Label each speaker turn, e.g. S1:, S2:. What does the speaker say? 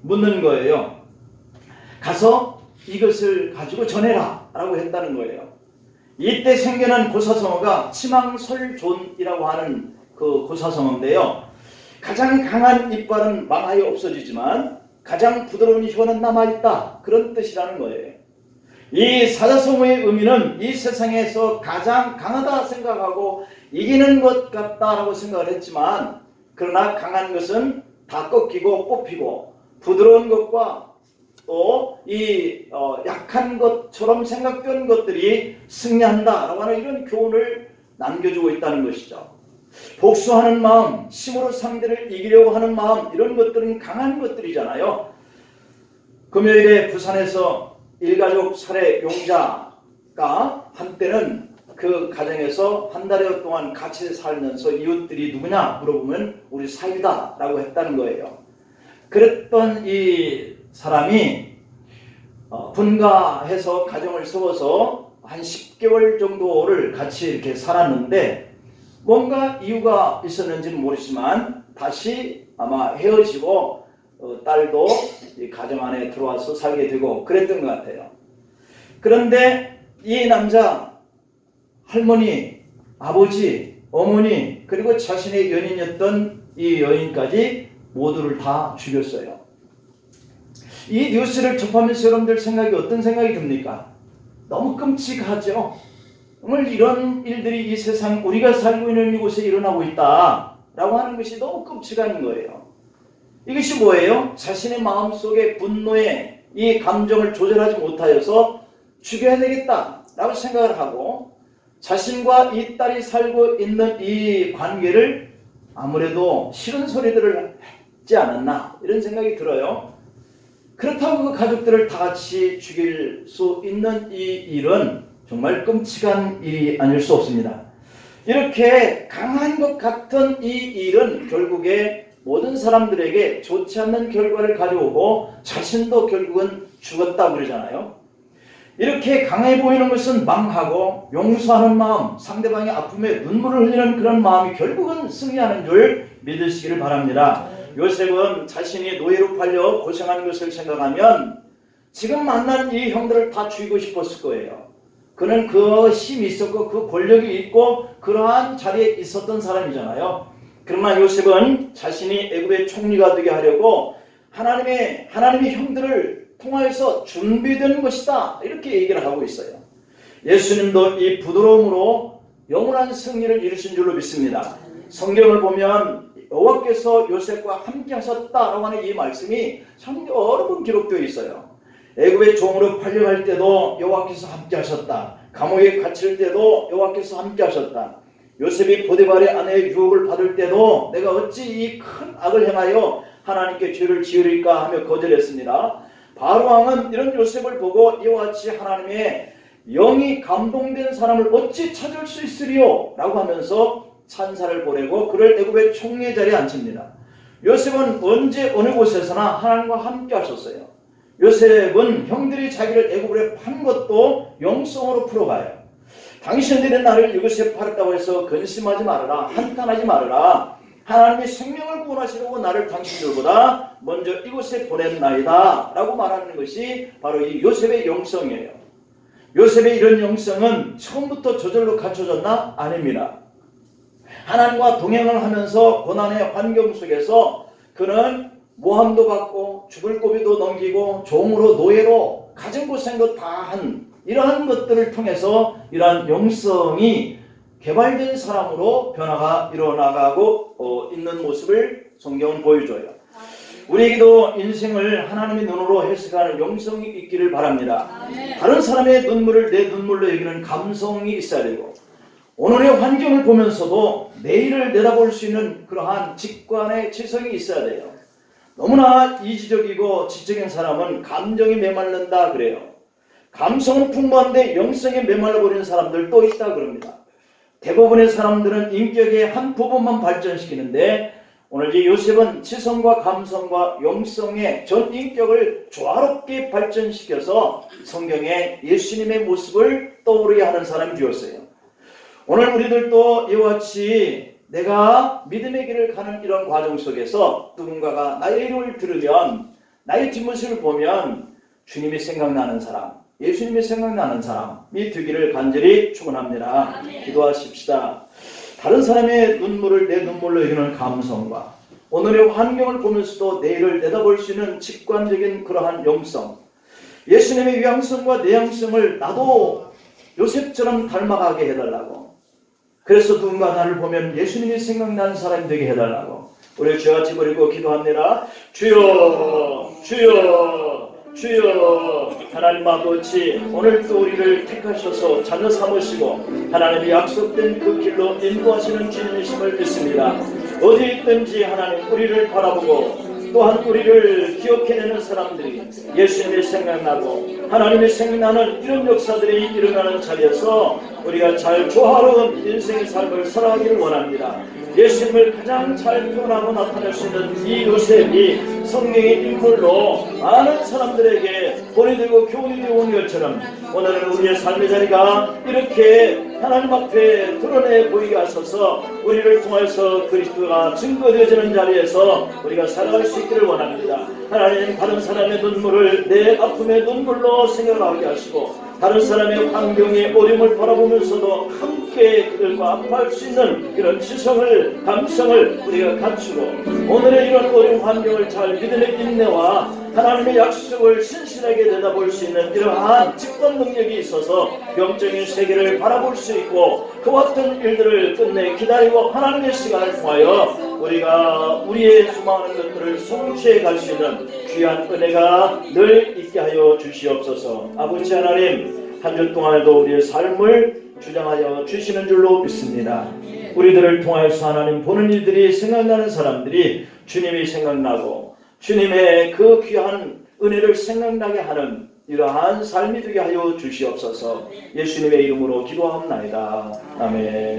S1: 묻는 거예요. 가서 이것을 가지고 전해라 라고 했다는 거예요. 이때 생겨난 고사성어가 치망설존이라고 하는 그 고사성어인데요. 가장 강한 이빨은 망하여 없어지지만 가장 부드러운 혀는 남아있다, 그런 뜻이라는 거예요. 이 사자성어의 의미는 이 세상에서 가장 강하다 생각하고 이기는 것 같다라고 생각을 했지만, 그러나 강한 것은 다 꺾이고 뽑히고 부드러운 것과 또 이 약한 것처럼 생각된 것들이 승리한다라고 하는 이런 교훈을 남겨주고 있다는 것이죠. 복수하는 마음, 힘으로 상대를 이기려고 하는 마음, 이런 것들은 강한 것들이잖아요. 금요일에 부산에서 일가족 살해 용자가 한때는 그 가정에서 한 달여 동안 같이 살면서 이웃들이 누구냐 물어보면 우리 사위다라고 했다는 거예요. 그랬던 이 사람이 분가해서 가정을 세워서 한 10개월 정도를 같이 이렇게 살았는데, 뭔가 이유가 있었는지는 모르지만 다시 아마 헤어지고 딸도 이 가정 안에 들어와서 살게 되고 그랬던 것 같아요. 그런데 이 남자 할머니, 아버지, 어머니, 그리고 자신의 연인이었던 이 여인까지 모두를 다 죽였어요. 이 뉴스를 접하면서 여러분들 생각이 어떤 생각이 듭니까? 너무 끔찍하죠. 정말 이런 일들이 이 세상 우리가 살고 있는 이곳에 일어나고 있다라고 하는 것이 너무 끔찍한 거예요. 이것이 뭐예요? 자신의 마음속에 분노의 이 감정을 조절하지 못하여서 죽여야 되겠다라고 생각을 하고, 자신과 이 딸이 살고 있는 이 관계를 아무래도 싫은 소리들을 했지 않았나, 이런 생각이 들어요. 그렇다고 그 가족들을 다 같이 죽일 수 있는 이 일은 정말 끔찍한 일이 아닐 수 없습니다. 이렇게 강한 것 같은 이 일은 결국에 모든 사람들에게 좋지 않는 결과를 가져오고 자신도 결국은 죽었다고 그러잖아요. 이렇게 강해 보이는 것은 망하고 용서하는 마음, 상대방의 아픔에 눈물을 흘리는 그런 마음이 결국은 승리하는 줄 믿으시기를 바랍니다. 요셉은 자신이 노예로 팔려 고생하는 것을 생각하면 지금 만난 이 형들을 다 죽이고 싶었을 거예요. 그는 그 힘이 있었고 그 권력이 있고 그러한 자리에 있었던 사람이잖아요. 그러나 요셉은 자신이 애굽의 총리가 되게 하려고 하나님의 형들을 통하여서 준비된 것이다, 이렇게 얘기를 하고 있어요. 예수님도 이 부드러움으로 영원한 승리를 이루신 줄로 믿습니다. 성경을 보면 여호와께서 요셉과 함께 하셨다라고 하는 이 말씀이 성경 여러 번 기록되어 있어요. 애굽의 종으로 팔려갈 때도 여호와께서 함께 하셨다. 감옥에 갇힐 때도 여호와께서 함께 하셨다. 요셉이 보디발의 아내의 유혹을 받을 때도 내가 어찌 이 큰 악을 행하여 하나님께 죄를 지으리까 하며 거절했습니다. 바로 왕은 이런 요셉을 보고 이와 같이 하나님의 영이 감동된 사람을 어찌 찾을 수 있으리요? 라고 하면서 찬사를 보내고 그를 애굽의 총리 자리에 앉힙니다. 요셉은 언제 어느 곳에서나 하나님과 함께 하셨어요. 요셉은 형들이 자기를 애굽으로 판 것도 영성으로 풀어가요. 당신들의 나를 이곳에 팔았다고 해서 근심하지 말아라, 한탄하지 말아라. 하나님이 생명을 구원하시려고 나를 당신들보다 먼저 이곳에 보냈나이다 라고 말하는 것이 바로 이 요셉의 영성이에요. 요셉의 이런 영성은 처음부터 저절로 갖춰졌나? 아닙니다. 하나님과 동행을 하면서 고난의 환경 속에서 그는 모함도 받고 죽을 고비도 넘기고 종으로 노예로 가진 고생도 다 한 이러한 것들을 통해서 이러한 영성이 개발된 사람으로 변화가 일어나가고 있는 모습을 성경은 보여줘요. 우리에게도 인생을 하나님의 눈으로 해석하는 영성이 있기를 바랍니다. 다른 사람의 눈물을 내 눈물로 여기는 감성이 있어야 되고, 오늘의 환경을 보면서도 내일을 내다볼 수 있는 그러한 직관의 지성이 있어야 돼요. 너무나 이지적이고 지적인 사람은 감정이 메말른다 그래요. 감성은 풍부한데 영성에 메말라버리는 사람들도 있다 그럽니다. 대부분의 사람들은 인격의 한 부분만 발전시키는데, 오늘 이 요셉은 지성과 감성과 영성의 전 인격을 조화롭게 발전시켜서 성경에 예수님의 모습을 떠오르게 하는 사람이 되었어요. 오늘 우리들도 이와 같이 내가 믿음의 길을 가는 이런 과정 속에서 누군가가 나의 이름을 들으면 나의 뒷모습을 보면 주님이 생각나는 사람, 예수님이 생각나는 사람이 되기를 간절히 축원합니다. 기도하십시다. 다른 사람의 눈물을 내 눈물로 이루는 감성과 오늘의 환경을 보면서도 내일을 내다볼 수 있는 직관적인 그러한 영성, 예수님의 유양성과 내양성을 나도 요셉처럼 닮아가게 해달라고, 그래서 누군가 나를 보면 예수님이 생각나는 사람이 되게 해달라고 우리 주같이 버리고 기도합니다. 주여 주여 주여. 하나님 아버지, 오늘도 우리를 택하셔서 자녀 삼으시고 하나님이 약속된 그 길로 인도하시는 주님이심을 믿습니다. 어디에 있든지 하나님 우리를 바라보고 또한 우리를 기억해내는 사람들이 예수님이 생각나고 하나님이 생각나는 이런 역사들이 일어나는 자리에서 우리가 잘 조화로운 인생의 삶을 살아가기를 원합니다. 예수님을 가장 잘 표현하고 나타낼 수 있는 이 요셉이 성경의 인물로 많은 사람들에게 본이 되고 교훈이 되고 온 것처럼 오늘은 우리의 삶의 자리가 이렇게 하나님 앞에 드러내 보이게 하셔서 우리를 통해서 그리스도가 증거되어지는 자리에서 우리가 살아갈 수 있기를 원합니다. 하나님, 다른 사람의 눈물을 내 아픔의 눈물로 생각하게 하시고 다른 사람의 환경의 어려움을 바라보면서도 함께 그들과 아파할 수 있는 이런 지성을, 감성을 우리가 갖추고 오늘의 이런 어려운 환경을 잘 믿음의 인내와 하나님의 약속을 신실하게 내다볼 수 있는 이러한 직관 능력이 있어서 영적인 세계를 바라볼 수 있고 그와 같은 일들을 끝내 기다리고 하나님의 시간을 통하여 우리가 우리의 수많은 것들을 성취해 갈 수 있는 귀한 은혜가 늘 있게 하여 주시옵소서. 아버지 하나님, 한 주 동안에도 우리의 삶을 주장하여 주시는 줄로 믿습니다. 우리들을 통하여서 하나님 보는 일들이 생각나는 사람들이 주님이 생각나고 주님의 그 귀한 은혜를 생각나게 하는 이러한 삶이 되게 하여 주시옵소서. 예수님의 이름으로 기도합나이다. 아멘.